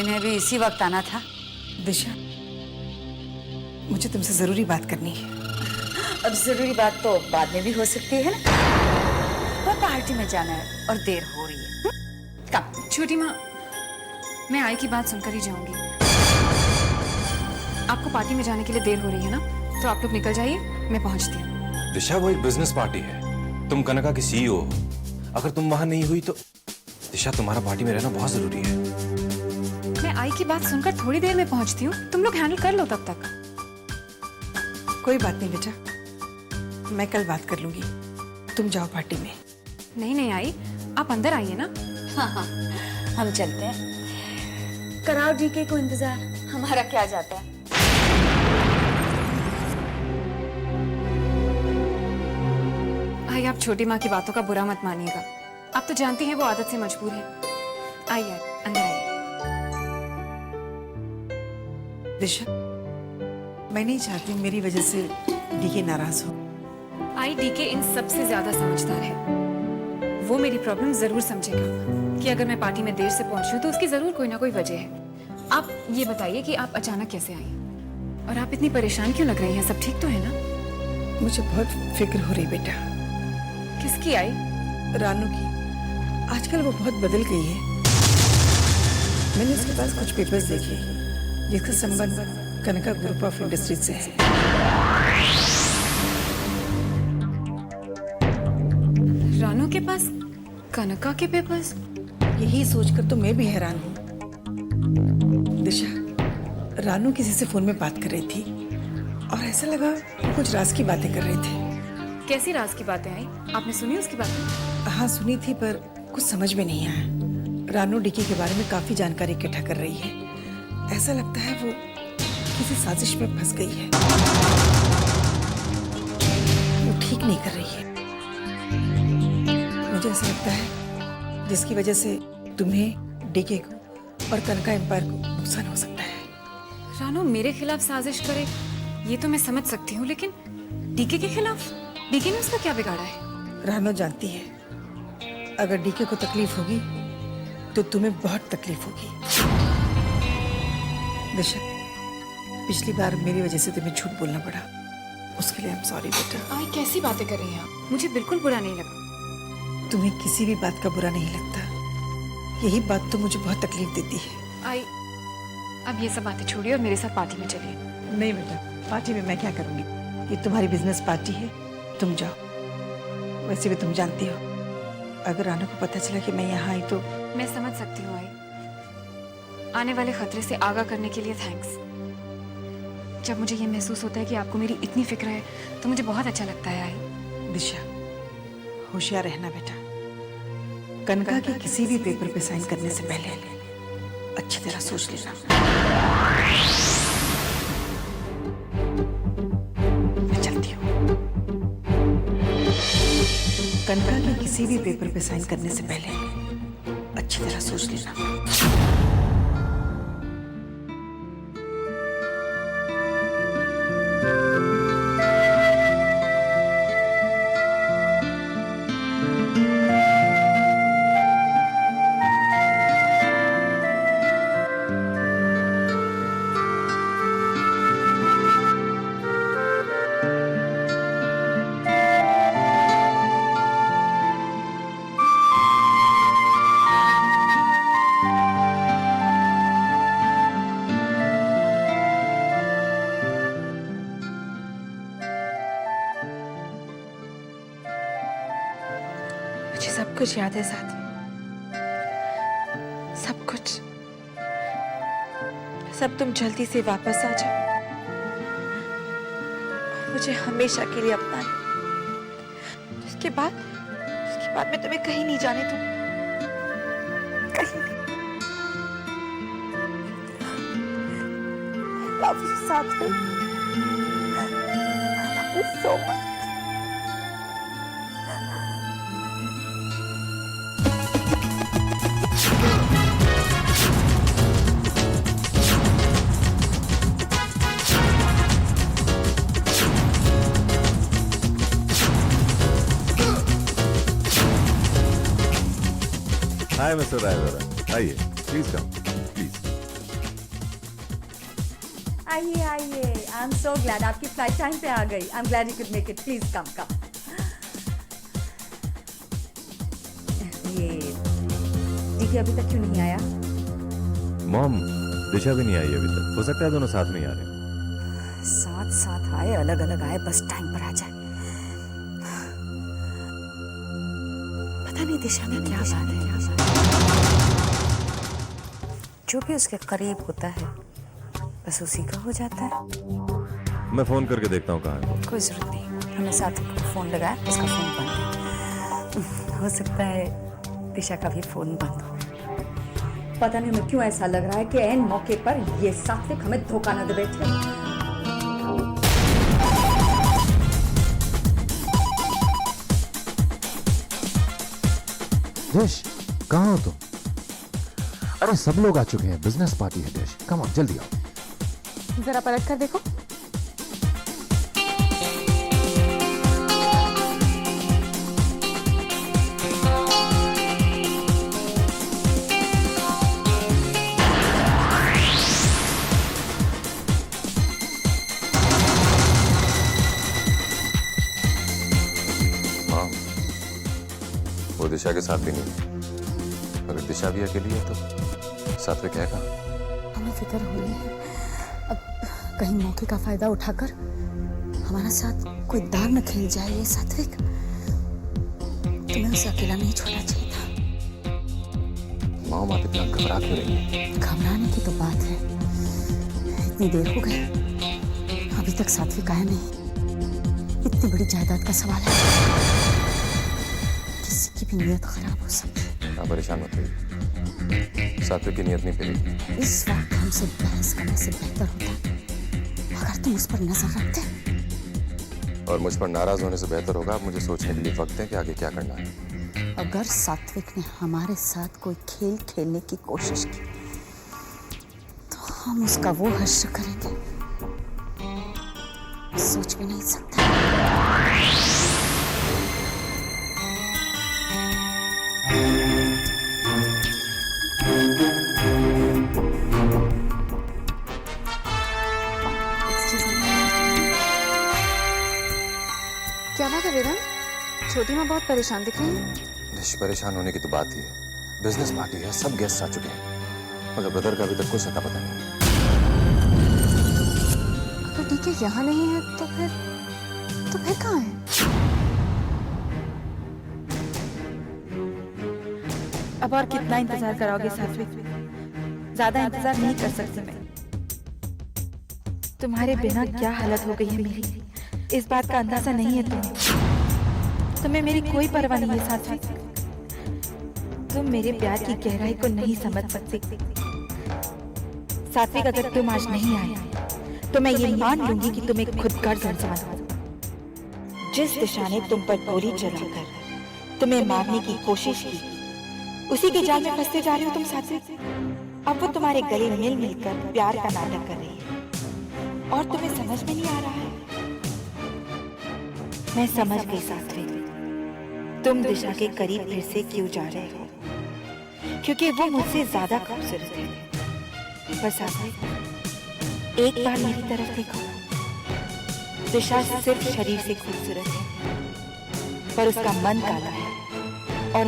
इन्हें भी इसी वक्त आना था। दिशा, मुझे तुमसे जरूरी बात करनी है। अब जरूरी बात तो बाद में भी हो सकती है ना। और पार्टी में जाना है और देर हो रही है। कम। छोटी माँ, मैं आई की बात सुनकर ही जाऊंगी। आपको पार्टी में जाने के लिए देर हो रही है ना, तो आप लोग निकल जाइए, मैं पहुंचती हूँ। दिशा, वो एक बिजनेस पार्टी है। तुम कनका की सीईओ हो। अगर तुम वहां नहीं हुई तो दिशा, तुम्हारा पार्टी में रहना बहुत जरूरी है। मैं आई की बात सुनकर थोड़ी देर में पहुंचती हूँ, तुम लोग हैंडल कर लो तब तक। कोई बात नहीं बेटा, मैं कल बात कर लूंगी। तुम जाओ पार्टी में। नहीं नहीं आई, आप अंदर आइए ना। हाँ हाँ, हम चलते हैं। कराओ डीके को इंतजार, हमारा क्या जाता है। आई, आप छोटी माँ की बातों का बुरा मत मानिएगा। आप तो जानती हैं वो आदत से मजबूर है। आइए अंदर आइए। दिशा, मैं नहीं चाहती मेरी वजह से डीके नाराज हो। आई, डीके इन सबसे ज्यादा समझदार है। वो मेरी प्रॉब्लम जरूर समझेगा कि अगर मैं पार्टी में देर से पहुंची हूँ तो उसकी जरूर कोई ना कोई वजह है। आप ये बताइए कि आप अचानक कैसे आई और आप इतनी परेशान क्यों लग रही हैं? सब ठीक तो है ना? मुझे बहुत फिक्र हो रही बेटा। किसकी आई? रानू की। आजकल वो बहुत बदल गई है। मैंने उसके पास कुछ पेपर्स देखे जिसका संबंध कनका ग्रुप ऑफ इंडस्ट्रीज से है। रानू के पास कनका के पेपर्स? यही सोचकर तो मैं भी हैरान हूँ। दिशा, रानू किसी से फोन में बात कर रही थी और ऐसा लगा वो कुछ राज की बातें कर रहे थे। कैसी राज की बातें आई? आपने सुनी उसकी बातें? हाँ सुनी थी, पर कुछ समझ में नहीं आया। रानू डीके के बारे में काफी जानकारी इकट्ठा कर रही है। ऐसा लगता है वो किसी साजिश में फंस गई है। वो ठीक नहीं कर रही है। मुझे ऐसा लगता है जिसकी वजह से तुम्हें, डीके को और कनका एम्पायर को नुकसान हो सकता है। रानू मेरे खिलाफ साजिश करे ये तो मैं समझ सकती हूँ, लेकिन डीके के खिलाफ? डीके ने उसका क्या बिगाड़ा है? रानू जानती है अगर डीके को तकलीफ होगी तो तुम्हें बहुत तकलीफ होगी। दिशा, पिछली बार मेरी वजह से तुम्हें झूठ बोलना पड़ा, उसके लिए आई एम सॉरी बेटा। आई, कैसी बातें कर रही हैं आप? मुझे बिल्कुल बुरा नहीं लगा। तुम्हें किसी भी बात का बुरा नहीं लगता, यही बात तो मुझे बहुत तकलीफ देती है। आई, अब ये सब बातें छोड़िए और मेरे साथ पार्टी में चलिए। नहीं बेटा, पार्टी में मैं क्या करूंगी? ये तुम्हारी बिजनेस पार्टी है, तुम जाओ। वैसे भी तुम जानती हो अगर रानू को पता चला कि मैं यहाँ आई तो। मैं समझ सकती हूँ आई, आने वाले खतरे से आगाह करने के लिए थैंक्स। जब मुझे ये महसूस होता है कि आपको मेरी इतनी फिक्र है तो मुझे बहुत अच्छा लगता है आई। दिशा, होशियार रहना बेटा। कनका के किसी भी पेपर पे साइन करने से पहले अच्छी तरह सोच लेना। मैं चलती हूँ। कनका के किसी भी पेपर पे साइन करने से पहले अच्छी तरह सोच लेना। मुझे सब कुछ याद है साथी, सब कुछ। सब तुम जल्दी से वापस आ जाओ, मुझे हमेशा के लिए अपना लो। उसके बाद मैं तुम्हें कहीं नहीं जाने दूंगी, कहीं नहीं। Love you, साथी। Love you so much. Hi mister रायवरा, आइए प्लीज कम प्लीज। आइए आइए, आई एम सो ग्लैड आपकी फ्लाइट टाइम पे आ गई। I am glad you could make it, please come come. ये डीके अभी तक क्यों नहीं आया? मॉम, दिशा भी नहीं आई अभी तक। हो सकता है दोनों साथ में ही आ रहे हैं। साथ साथ आए, अलग अलग आए, बस टाइम पर आ जाए। पता नहीं दिशा में क्या बात है, जो भी उसके करीब होता है बस उसी का हो जाता है। मैं फोन करके देखता हूँ कहाँ है वो। कोई जरूरत नहीं, हमने साथ में फोन लगाया, उसका फोन बंद है। हो सकता है दिशा का भी फोन बंद हो। पता नहीं हमें क्यों ऐसा लग रहा है कि ऐन मौके पर ये सात्विक हमें धोखा न दे बैठे। देश, कहाँ हो तुम? अरे सब लोग आ चुके हैं, बिजनेस पार्टी है देश। कम ऑन, जल्दी आओ। जरा पलट कर देखो। हाँ, वो दिशा के साथ भी नहीं है। अगर दिशा भी अकेली है तो सात्विक है कहाँ? हमें फिक्र हो रही है, अब कहीं मौके का फायदा उठाकर हमारा साथ कोई दाग न खेल जाए। ये सात्विक, तुम्हें उसे अकेला नहीं छोड़ना चाहिए था। माँ, आप इतना घबरा क्यों रही हैं? घबराने की तो बात है, इतनी देर हो गई अभी तक सात्विक आया नहीं। इतनी बड़ी जायदाद का सवाल है, किसी की भी नीयत खराब हो सकती है। आप परेशान मत होइए, सात्विक की नीयत नहीं फिरेगी। इस वक्त हमसे बहस करने से बेहतर होता अगर तुम उस पर नजर रखते। और मुझ पर नाराज होने से बेहतर होगा आप मुझे सोचने के लिए वक्त दें कि आगे क्या करना है। अगर सात्विक ने हमारे साथ कोई खेल खेलने की कोशिश की तो हम उसका वो हश्र करेंगे, सोच भी नहीं सकता। क्या बात है वेदन? छोटी माँ बहुत परेशान दिख रही है। परेशान होने की तो बात ही है। बिजनेस पार्टी है, सब गेस्ट आ चुके हैं, मगर ब्रदर का अभी तक कुछ अता पता नहीं। अगर डीके यहाँ नहीं है तो फिर कहाँ है? अब और कितना इंतजार कराओगे सात्विक? ज्यादा इंतजार नहीं कर सकती मैं। तुम्हारे बिना क्या हालत हो गई है मेरी, इस बात का अंदाजा नहीं है तुम्हें मेरी कोई परवाह नहीं है सात्विक। तुम मेरे प्यार की गहराई को नहीं समझ सकती सात्विक। अगर तुम आज नहीं आए तो मैं ये मान लूंगी कि तुम एक खुदगर्ज इंसान हो। जिस दिशा ने तुम पर गोली चलाकर तुम्हें मारने की कोशिश की, उसी के जाल में फंसते जा रहे हो तुम सात्विक। अब वो तुम्हारे गले मिल मिलकर प्यार का नाटक कर रही है और तुम्हें समझ में नहीं आ रहा है। मैं समझ गई सात्विक, तुम दिशा के करीब फिर से क्यों जा रहे हो, क्योंकि वो मुझसे ज्यादा खूबसूरत है। पर सात्विक, एक बार मेरी तरफ देखो। दिशा सिर्फ शरीर से खूबसूरत है, पर उसका मन काला है। और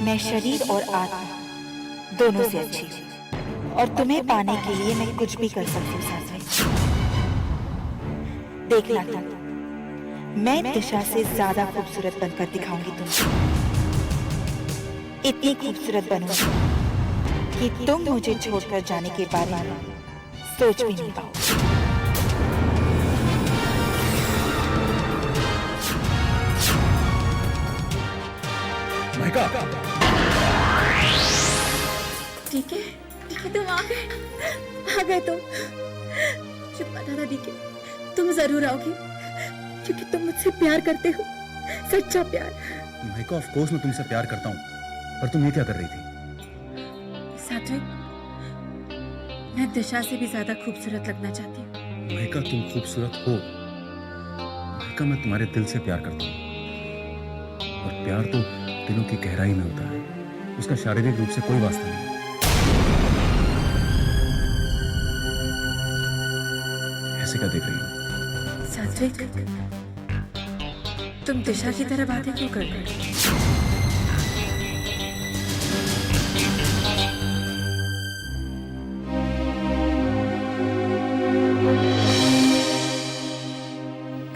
मैं शरीर और आत्मा दोनों से अच्छी हूँ। और तुम्हें पाने के लिए मैं कुछ भी कर सकती हूँ सात्विक। देखना तुम, मैं दिशा से ज्यादा खूबसूरत बनकर दिखाऊंगी तुमको। इतनी खूबसूरत बनूंगी कि तुम मुझे छोड़कर जाने के बारे में सोच भी नहीं पाओ। ठीक है तुम आ गए तुम। मुझे पता था डीके तुम जरूर आओगे, क्योंकि तुम मुझसे प्यार करते हो, सच्चा प्यार। माइका, ऑफ कोर्स मैं तुमसे प्यार करता हूँ, पर तुम ये क्या कर रही थी? सात्विक, मैं दिशा से भी ज्यादा खूबसूरत लगना चाहती हूँ। माइका, तुम खूबसूरत हो। माइका, मैं तुम्हारे दिल से प्यार करता हूँ, और प्यार तो दिलों की गहराई में होता है, उसका शारीरिक रूप से कोई वास्ता नहीं। ऐसे क्या देख रही हो? सात्विक, तुम दिशा की तरह बातें क्यों कर रहे हो?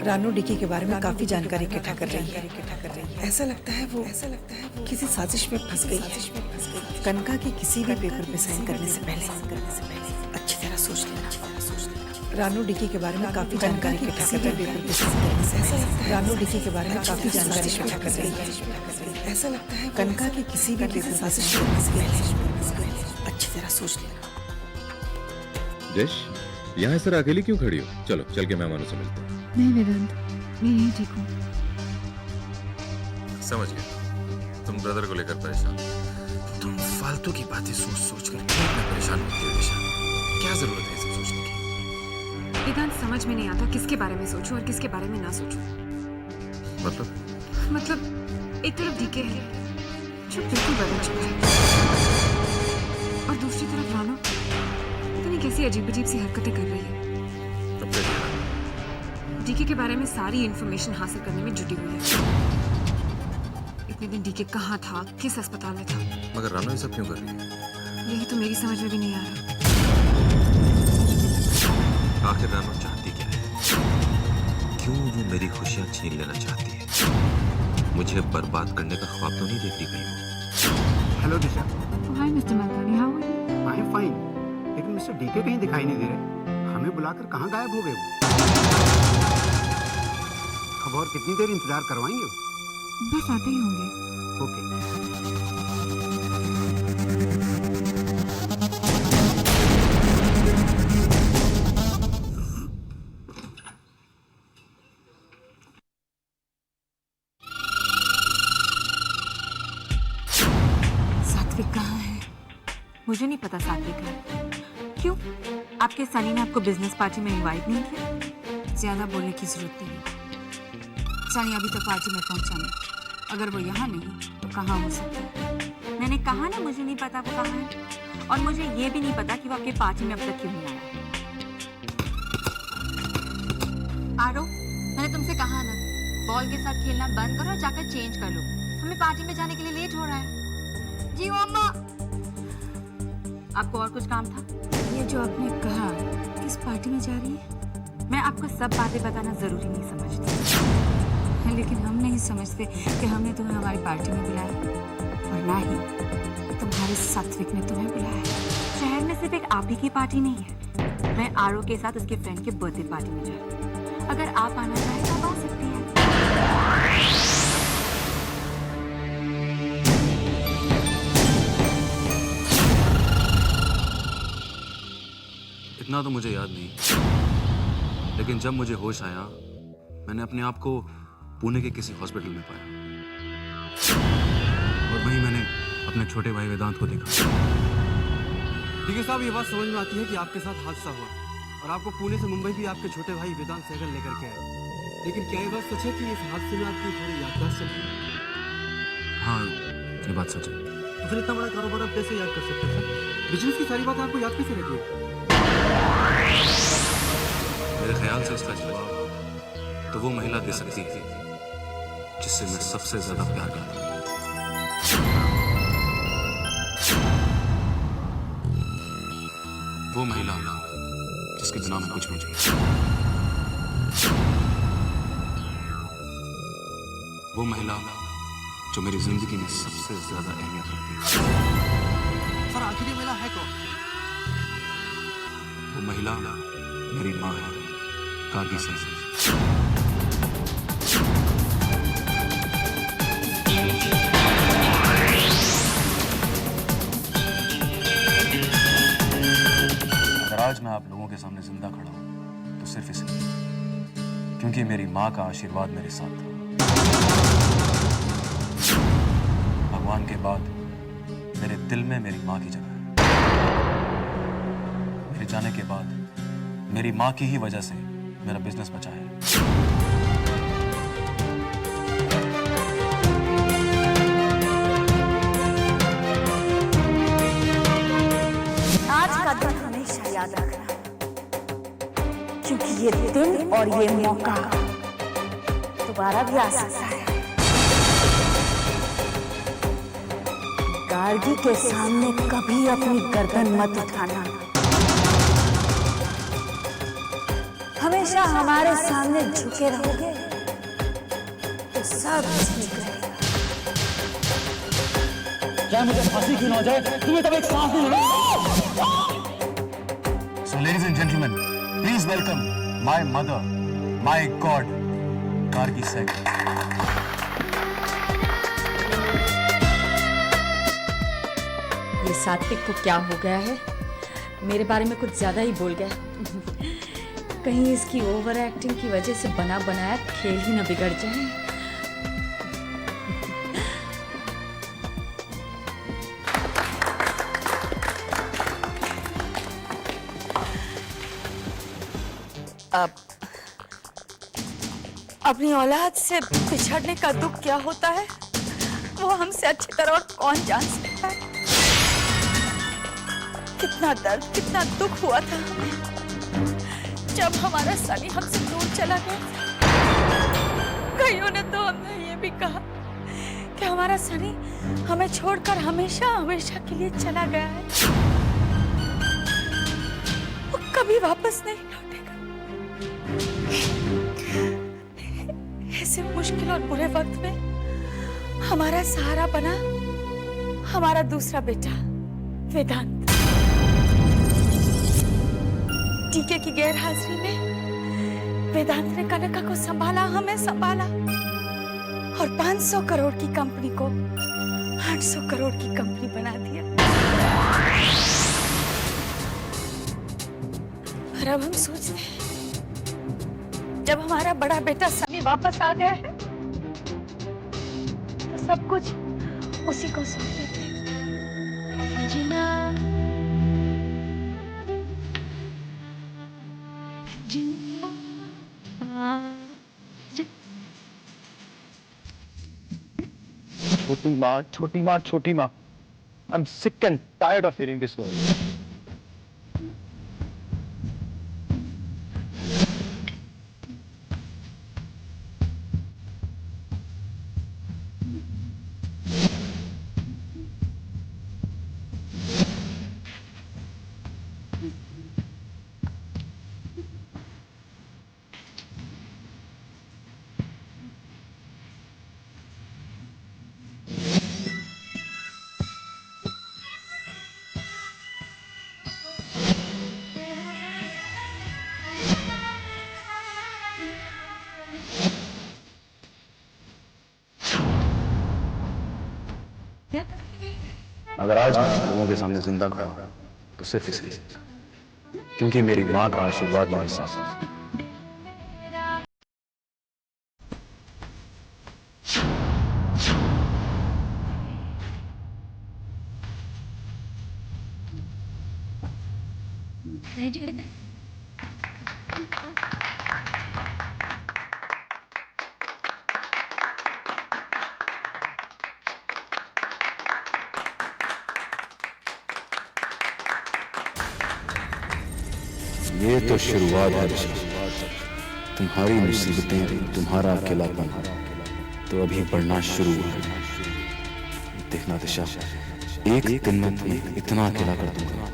रानू डिकी के बारे में काफी जानकारी इकट्ठा कर रही है। ऐसा लगता है वो किसी साजिश में फंस गई। कनका के किसी भी पेपर पे साइन करने से पहले अच्छी तरह सोच लेना। रानू डिकी के बारे में काफी जानकारी इकट्ठा कर रही है। रानू डिकी के बारे में काफी जानकारी इकट्ठा कर रही है। ऐसा लगता है कनका के किसी भी पेपर साजिश में फंस गई। अच्छी तरह सोच लेना। जश, यहाँ इस तरह अकेली क्यों खड़ी हो? चलो चल के मेहमानों से मिलते हैं। नहीं वेदांत, मैं यही ठीक हूँ। समझ गया, तुम ब्रदर को लेकर परेशान। तुम फालतू की बातें सोच सोच कर क्यों इतना परेशान होती हो दिशा? क्या जरूरत है इसे सोचने की? वेदांत, समझ में नहीं आता किसके बारे में सोचूं और किसके बारे में ना सोचूं। मतलब एक तरफ डीके है जो बिल्कुल बदल चुका है, और दूसरी तरफ रानू पता नहीं कैसी अजीब अजीब सी हरकतें कर रही है। तब तक डीके के बारे में सारी इंफॉर्मेशन हासिल करने में जुटी हुई है। इतने दिन डीके कहाँ था, किस अस्पताल में था? मगर रानू ये सब क्यों कर रही है? यही तो मेरी समझ में भी नहीं आ रहा। आखिर रानू चाहती क्या है? क्यों वो मेरी खुशियां छीन लेना चाहती है? मुझे बर्बाद करने का ख्वाब तो नहीं देखती कहीं वो? Hello Disha. Hi Mister Malkani, how are you? I am fine, लेकिन मिस्टर डीके कहीं दिखाई नहीं दे रहे। हमें बुलाकर कहाँ गायब हो गए वो? अब और कितनी देर इंतजार करवाएंगे? बस आते ही होंगे। ओके। सात्विक कहाँ है? मुझे नहीं पता सात्विक है। क्यों? आपके सनी ने आपको बिजनेस पार्टी में इनवाइट नहीं किया? ज्यादा बोलने की जरूरत नहीं। सनी अभी तक पार्टी में पहुंचा नहीं। अगर वो यहाँ नहीं तो कहाँ हो सकता है? मैंने कहा ना मुझे नहीं पता वो कहाँ है, और मुझे ये भी नहीं पता कि वो आपके पार्टी में अब तक क्यों नहीं आया। आरो, मैंने तुमसे कहा ना, बॉल के साथ खेलना बंद करो और जाकर चेंज कर लो। हमें पार्टी में जाने के लिए लेट हो रहा है। जी मम्मा। आपको और कुछ काम था? ये जो आपने कहा, किस पार्टी में जा रही है? मैं आपको सब बातें बताना जरूरी नहीं समझती, लेकिन हम नहीं समझते कि हमने तुम्हें हमारी पार्टी में बुलाया, और ना ही तुम्हारे सात्विक ने तुम्हें बुलाया। शहर में सिर्फ एक आप ही की पार्टी नहीं है। मैं आरो के साथ उसके फ्रेंड के बर्थडे पार्टी में जा रही हूँ। अगर आप आना चाहें तो आप आ सकती हैं। इतना तो मुझे याद नहीं, लेकिन जब मुझे होश आया मैंने अपने आप को पुणे के किसी हॉस्पिटल में पाया, और वहीं मैंने अपने छोटे भाई वेदांत को देखा। ठीक है साहब, ये बात समझ में आती है कि आपके साथ हादसा हुआ और आपको पुणे से मुंबई भी आपके छोटे भाई वेदांत सहगल लेकर के आए, लेकिन क्या ये बात सच है कि इस हादसे में आपकी थोड़ी याददाश्त चली? हाँ, ये बात सच है। तो फिर इतना बड़ा कारोबार आप कैसे याद कर सकते हैं सर? बिजनेस की सारी बातें आपको याद कैसे रहती है? मेरे ख्याल से इसका जवाब तो वो महिला दे सकती है जिससे मैं सबसे ज्यादा प्यार करता हूँ। वो महिला जिसके बिना मैं कुछ भी नहीं। वो महिला जो मेरी जिंदगी में सबसे ज्यादा अहमियत रखती है। सर आखिर ये महिला है कौन? वो महिला मेरी माँ है, कारगी सिंह। अगर आज मैं आप लोगों के सामने जिंदा खड़ा हूं तो सिर्फ इसलिए क्योंकि मेरी माँ का आशीर्वाद मेरे साथ था। भगवान के बाद मेरे दिल में मेरी माँ की जगह है। मेरे जाने के बाद मेरी माँ की ही वजह से मेरा बिजनेस बचा है। आज का दिन हमेशा याद रखना क्योंकि ये दिन और ये मौका दोबारा भी आ सकता है। गार्गी के सामने कभी अपनी गर्दन मत उठाना। हमेशा हमारे सामने झुके रहोगे तो सब ठीक रहेगा। चाहे मुझे फांसी क्यों ना हो जाए, तुम्हें तब एक सांस नहीं लेना। So, ladies and gentlemen, please welcome my mother, my God, Gargi Sehgal. ये सात्विक को क्या हो गया है? मेरे बारे में कुछ ज्यादा ही बोल गया। कहीं इसकी ओवर एक्टिंग की वजह से बना बनाया खेल ही न बिगड़ जाए। अब अपनी औलाद से बिछड़ने का दुख क्या होता है वो हमसे अच्छी तरह और कौन जान सकता है। कितना दर्द, कितना दुख हुआ था जब हमारा सनी हमसे दूर चला गया। कईयों ने तो हमें ये भी कहा कि हमारा सनी हमें छोड़कर हमेशा हमेशा के लिए चला गया है, वो कभी वापस नहीं लौटेगा। ऐसे मुश्किल और बुरे वक्त में हमारा सहारा बना हमारा दूसरा बेटा वेदांत। टीके की गैर हाजिरी में वेदांत ने कनका को संभाला, हमें संभाला और 500 करोड़ की कंपनी को 800 करोड़ की कंपनी बना दिया। और अब हम सोचते हैं जब हमारा बड़ा बेटा सनी वापस आ गया है तो सब कुछ उसी को सौंप देते हैं। छोटी माँ, I'm sick and tired of hearing this word. अगर आज मैं लोगों के सामने जिंदा खड़ा हूं तो सिर्फ इसलिए क्योंकि मेरी मां का आशीर्वाद मेरे साथ है। ये तो शुरुआत है दिशा। तुम्हारी मुसीबतें, तुम्हारा अकेलापन तो अभी बढ़ना शुरू हुआ है। देखना दिशा, एक दिन मैं तुम्हें इतना अकेला कर दूंगा,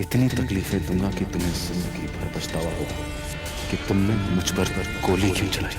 इतनी तकलीफें दूंगा कि तुम्हें जिंदगी भर पछतावा होगा कि तुमने मुझ पर गोली क्यों चलाई।